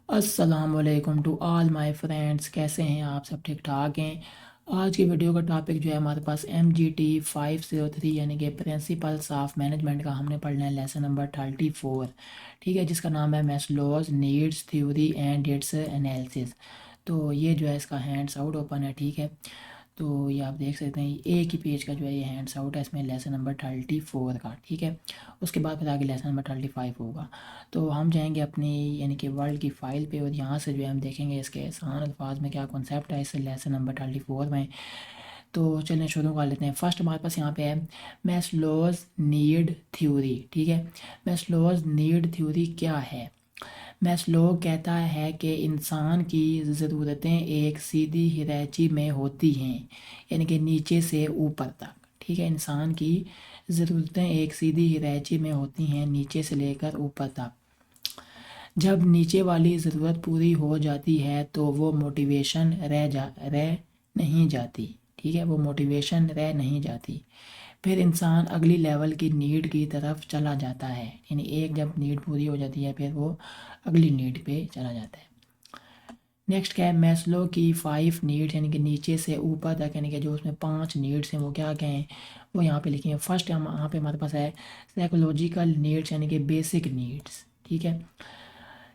अस्सलामुअलैकुम to all my friends. कैसे हैं आप? सब ठीक ठाक हैं। आज की वीडियो का टॉपिक जो है हमारे पास MGT 503 यानी कि प्रिंसिपल्स ऑफ मैनेजमेंट का हमने पढ़ना है लेसन नंबर 34। ठीक है, जिसका नाम है Maslow's needs theory and it's analysis. तो ये जो है इसका हैंड्स आउट ओपन है। ठीक है, तो ये आप देख सकते हैं एक ही पेज का जो है ये हैंड्स आउट है, इसमें लेसन नंबर 34 का। ठीक है, उसके बाद फिर आगे लेसन नंबर 35 होगा। तो हम जाएंगे अपनी यानी कि वर्ल्ड की फ़ाइल पे और यहाँ से जो है हम देखेंगे इसके आसान अल्फाज में क्या कॉन्सेप्ट है इस लेसन नंबर 34 में। तो चलिए शुरू कर लेते हैं। फर्स्ट हमारे पास यहाँ पे है मैस्लोज नीड थ्योरी। ठीक है, मैस्लोज नीड थ्योरी क्या है? मैस्लो कहता है कि इंसान की ज़रूरतें एक सीधी हिरैची में होती हैं, यानी कि नीचे से ऊपर तक। ठीक है, इंसान की ज़रूरतें एक सीधी हिरैची में होती हैं, नीचे से लेकर ऊपर तक। जब नीचे वाली ज़रूरत पूरी हो जाती है तो वो मोटिवेशन रह नहीं जाती। ठीक है, वो मोटिवेशन रह नहीं जाती। फिर इंसान अगली लेवल की नीड की तरफ चला जाता है, यानी एक जब नीड पूरी हो जाती है फिर वो अगली नीड पे चला जाता है। नेक्स्ट क्या है? मैस्लो की 5 नीड्स यानी कि नीचे से ऊपर तक, यानी कि जो उसमें 5 नीड्स हैं वो क्या क्या हैं वो यहाँ पे लिखी हैं। फर्स्ट हम यहाँ पे हमारे पास है साइकोलॉजिकल नीड्स यानी कि बेसिक नीड्स। ठीक है,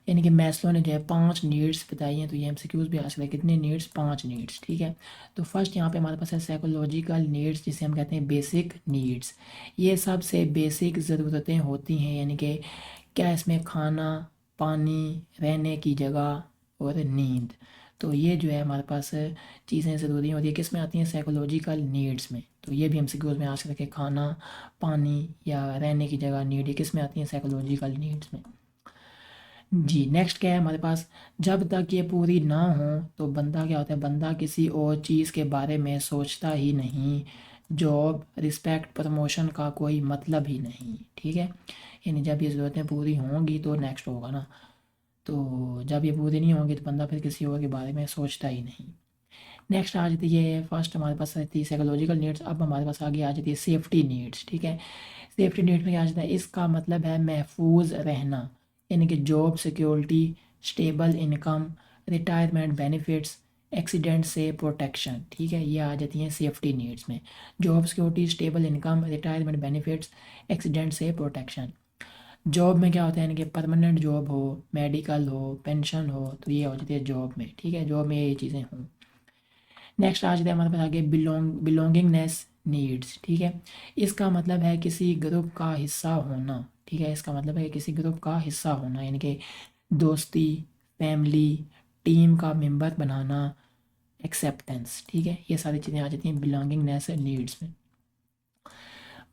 यानी कि मैस्लो ने जो है 5 नीड्स बताई हैं। तो ये MCQs भी आ सकता है। कितने नीड्स? 5 नीड्स। ठीक है, तो फर्स्ट यहाँ पे हमारे पास है साइकोलॉजिकल नीड्स, जिसे हम कहते हैं बेसिक नीड्स। ये सबसे बेसिक ज़रूरतें होती हैं, यानी कि क्या इसमें खाना, पानी, रहने की जगह और नींद। तो ये जो है हमारे पास चीज़ें ज़रूरी होती है, किस में आती हैं? साइकोलॉजिकल नीड्स में। तो ये भी MCQs में आ सकता है कि खाना, पानी या रहने की जगह, नीड, ये किस में आती हैं? साइकोलॉजिकल नीड्स में। जी, नेक्स्ट क्या है हमारे पास? जब तक ये पूरी ना हो तो बंदा क्या होता है? बंदा किसी और चीज़ के बारे में सोचता ही नहीं। जॉब, रिस्पेक्ट, प्रमोशन का कोई मतलब ही नहीं। ठीक है, यानी जब ये ज़रूरतें पूरी होंगी तो नेक्स्ट होगा ना। तो जब ये पूरी नहीं होंगी तो बंदा फिर किसी और के बारे में सोचता ही नहीं। नेक्स्ट आ जाती है, फर्स्ट हमारे पास रहती है साइकोलॉजिकल नीड्स। अब हमारे पास आगे आ जाती है सेफ्टी नीड्स। ठीक है, सेफ्टी नीड में क्या आ जाता है? इसका मतलब है महफूज रहना, यानी कि job security, stable income, retirement benefits, accident से प्रोटेक्शन। ठीक है, ये आ जाती हैं सेफ्टी नीड्स में। Job security, stable income, retirement benefits, accident से प्रोटेक्शन। जॉब में क्या होता है? यानी कि परमानेंट जॉब हो, मेडिकल हो, पेंशन हो, तो ये हो जाती है जॉब में। ठीक है, जॉब में ये चीज़ें हों। नेक्स्ट आ जाते हैं हमारे पास आगे बिलोंगिंगनेस नीड्स। ठीक है, इसका मतलब है किसी ग्रुप का हिस्सा होना। ठीक है, इसका मतलब है किसी ग्रुप का हिस्सा होना, यानी कि दोस्ती, फैमिली, टीम का मेंबर बनाना, एक्सेप्टेंस। ठीक है, ये सारी चीज़ें आ जाती हैं बिलोंगिंगनेस नीड्स में।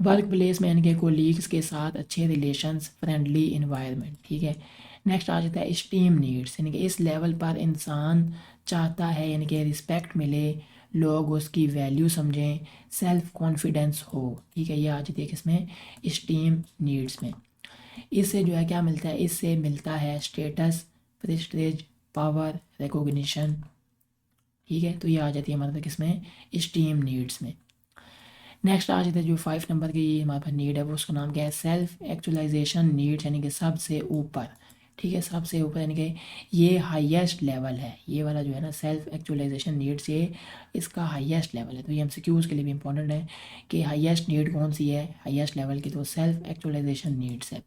वर्क प्लेस में यानी कि कोलीग्स के साथ अच्छे रिलेशंस, फ्रेंडली इन्वायरमेंट। ठीक है, नेक्स्ट आ जाता है स्टीम नीड्स, यानी कि इस लेवल पर इंसान चाहता है यानी कि रिस्पेक्ट मिले, लोग उसकी वैल्यू समझें, सेल्फ कॉन्फिडेंस हो। ठीक है, ये आ जाती है किसमें? स्टीम नीड्स में। इससे जो है क्या मिलता है? इससे मिलता है स्टेटस, प्रेस्टीज, पावर, रिकॉग्निशन। ठीक है, तो ये आ जाती है हमारे किसमें? स्टीम नीड्स में। नेक्स्ट आ जाता है जो 5 नंबर की हमारे पास नीड है वो, उसका नाम क्या है? सेल्फ एक्चुअलाइजेशन नीड्स, यानी कि सबसे ऊपर। ठीक है, सबसे ऊपर यानी कि ये हाईएस्ट लेवल है। ये वाला जो है ना सेल्फ एक्चुअलाइजेशन नीड्स, ये इसका हाईएस्ट लेवल है। तो ये MCQs के लिए भी इंपॉर्टेंट है कि हाईएस्ट नीड कौन सी है हाईएस्ट लेवल की? तो सेल्फ एक्चुअलाइजेशन नीड्स है।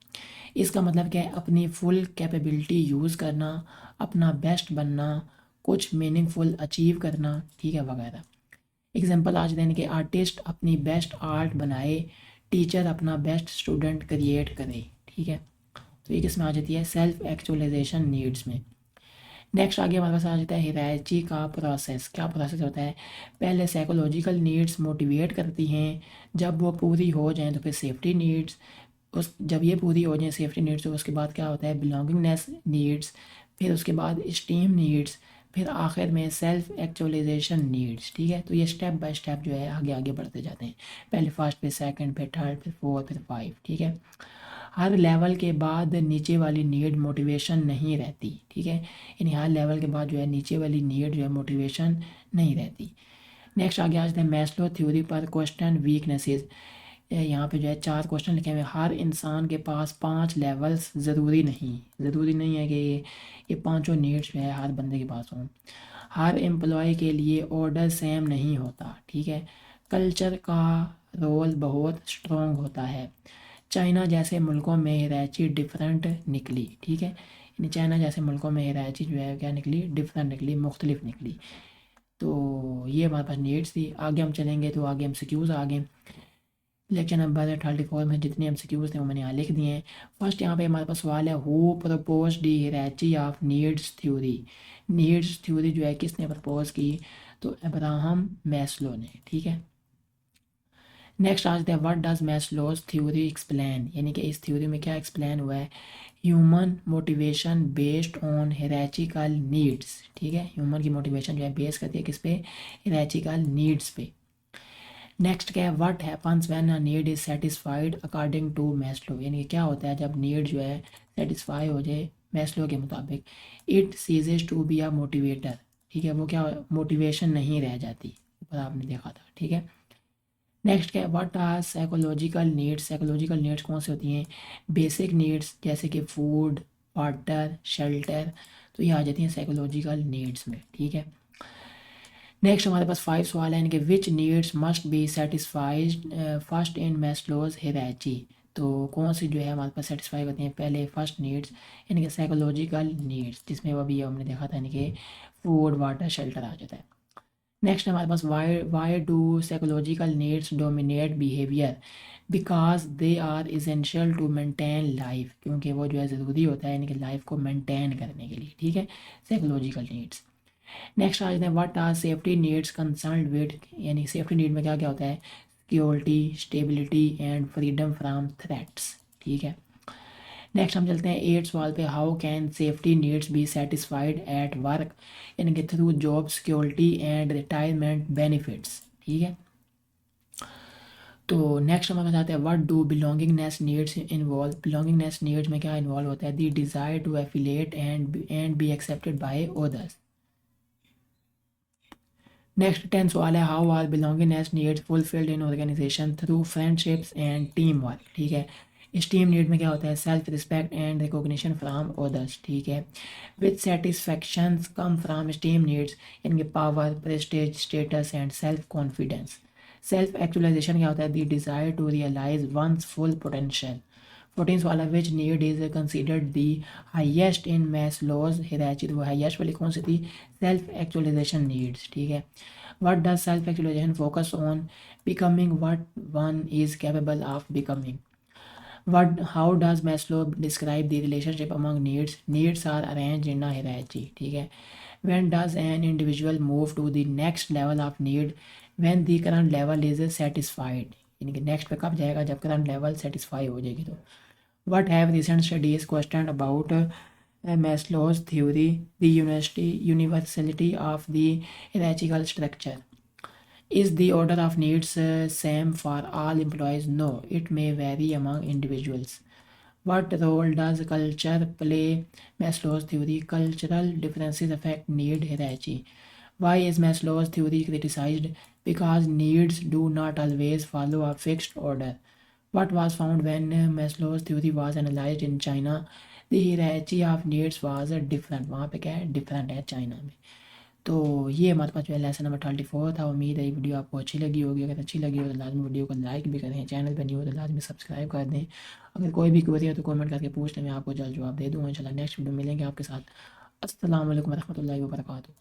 इसका मतलब क्या है? अपनी फुल कैपेबिलिटी यूज़ करना, अपना बेस्ट बनना, कुछ मीनिंगफुल अचीव करना। ठीक है, वगैरह। एग्जाम्पल आज देने के, आर्टिस्ट अपनी बेस्ट आर्ट बनाए, टीचर अपना बेस्ट स्टूडेंट क्रिएट करे। ठीक है, तो ये किस में आ जाती है? सेल्फ एक्चुअलाइजेशन नीड्स में। नेक्स्ट आगे हमारे पास आ जाता है हिरार्ची का प्रोसेस। क्या प्रोसेस होता है? पहले साइकोलॉजिकल नीड्स मोटिवेट करती हैं, जब वो पूरी हो जाएं तो फिर सेफ्टी नीड्स, उस जब ये पूरी हो जाए सेफ्टी नीड्स तो उसके बाद क्या होता है? बिलोंगिंगनेस नीड्स, फिर उसके बाद स्टीम नीड्स, फिर आखिर में सेल्फ एक्चुअलाइजेशन नीड्स। ठीक है, तो ये स्टेप बाय स्टेप जो है आगे आगे बढ़ते जाते हैं। पहले फर्स्ट, फिर सेकंड, फिर थर्ड, फिर फोर्थ, फिर 5। ठीक है, हर लेवल के बाद नीचे वाली नीड मोटिवेशन नहीं रहती। ठीक है, यानी हर लेवल के बाद जो है नीचे वाली नीड जो है मोटिवेशन नहीं रहती। नेक्स्ट आगे आ जाते हैं मैस्लो थ्योरी पर क्वेश्चन वीकनेसेस। यहाँ पे जो है 4 क्वेश्चन लिखे हुए हैं। हर इंसान के पास 5 लेवल्स ज़रूरी नहीं है कि ये पाँचों नीड्स जो है हर बंदे के पास हों। हर एम्प्लॉय के लिए ऑर्डर सेम नहीं होता, ठीक है। कल्चर का रोल बहुत स्ट्रॉन्ग होता है। चाइना जैसे मुल्कों में हिराची डिफरेंट निकली, ठीक है। यानी चाइना जैसे मुल्कों में हिराची जो है क्या निकली, डिफरेंट निकली, मुख्तलिफ निकली। तो ये हमारे पास नीड्स थी। आगे हम चलेंगे तो आगे एमसीक्यूज़ आ गए। लेक्चर नंबर 34 में जितने एमसीक्यूज़ थे वो मैंने यहाँ लिख दिए हैं। फर्स्ट यहाँ पे हमारे पास सवाल है, who propose the hierarchy of needs theory. Needs theory जो है किसने प्रपोज की, तो अब्राहम मैस्लो ने, ठीक है। नेक्स्ट आज है, what does Maslow's theory explain, यानी कि इस थ्योरी में क्या एक्सप्लेन हुआ है। Human motivation based on hierarchical needs, ठीक है। ह्यूमन की मोटिवेशन जो है बेस करती है किस पे, हिराचिकल नीड्स पे। नेक्स्ट क्या है, what happens when a need is satisfied according to Maslow, यानी कि क्या होता है जब नीड जो है सेटिस्फाई हो जाए मैस्लो के मुताबिक। It ceases to be a motivator, ठीक है, वो क्या मोटिवेशन नहीं रह जाती, ऊपर आपने देखा था, ठीक है। नेक्स्ट क्या है, what are psychological needs. Psychological needs कौन सी होती हैं, बेसिक नीड्स जैसे कि फूड, वाटर, शेल्टर, तो ये आ जाती हैं साइकोलॉजिकल नीड्स में, ठीक है। नेक्स्ट हमारे पास 5 सवाल है, इनके which needs must be satisfied first in Maslow's hierarchy. तो कौन सी जो है हमारे पास सेटिस्फाई होती हैं पहले फर्स्ट नीड्स, इनके साइकोलॉजिकल नीड्स, जिसमें वो भी हमने देखा था इनके फूड, वाटर, शेल्टर आ जाता है। नेक्स्ट हमारे पास why do psychological needs dominate behaviour, because they are essential to maintain life, क्योंकि वो जो है ज़रूरी होता है इनकी लाइफ को मेंटेन करने के लिए, ठीक है, साइकोलॉजिकल नीड्स। नेक्स्ट आ जाते हैं, what are safety needs concern with, यानी सेफ्टी नीड में क्या क्या होता है, security, stability and freedom from threats, ठीक है। नेक्स्ट हम चलते हैं 8 सवाल पे, how can safety needs be satisfied at work, यानी कि through job security and retirement benefits, ठीक है। तो नेक्स्ट हम बताते हैं, what do belongingness needs involve. Belongingness needs में क्या इन्वॉल्व होता है, the desire to affiliate and be accepted by others. Next 10 सवाल है, how are belongingness needs fulfilled in organisation through friendships and team work, ठीक है। इस टीम नीड में क्या होता है, self respect and recognition from others, ठीक है। With satisfaction come from esteem needs, इनके power, prestige, status and self confidence. Self actualization क्या होता है, the desire to realise one's full potential. 14 सवाल है, which need is considered the highest in Maslow's hierarchy, वो highest वाली कौन सी थी, सेल्फ एक्चुअलाइजेशन नीड्स, ठीक है। What does self actualization focus on, becoming what one is capable of becoming. What how does Maslow describe the relationship among needs? Needs are arranged in a hierarchy, ठीक है। When does an individual move to the next level of need? When the current level is satisfied, यानी कि next पे कब जाएगा, जब current level satisfy हो जाएगी। तो what have recent studies questioned about Maslow's theory, the universality of the hierarchical structure? Is the order of needs same for all employees? No, it may vary among individuals. What role does culture play? Maslow's theory, cultural differences affect need hierarchy. Why is Maslow's theory criticized? Because needs do not always follow a fixed order. What was found when Maslow's theory was analyzed in China? The hierarchy of needs was different. वहाँ पे क्या है, different है China में। तो ये हमारे पास जो है लेसन नंबर 34 था। उम्मीद है ये वीडियो आपको अच्छी लगी होगी। अगर अच्छी लगी हो तो लाजमी वीडियो को लाइक भी करें, चैनल पर न्यू हो तो लाजमी सब्सक्राइब कर दें। अगर कोई भी क्वेरी है तो कमेंट करके पूछ लें, मैं आपको जल्द जवाब दे दूँगा। इंशाल्लाह नेक्स्ट वीडियो मिलेंगे आपके साथ। अस्सलाम वालेकुम रहमतुल्लाहि व बरकातुहू।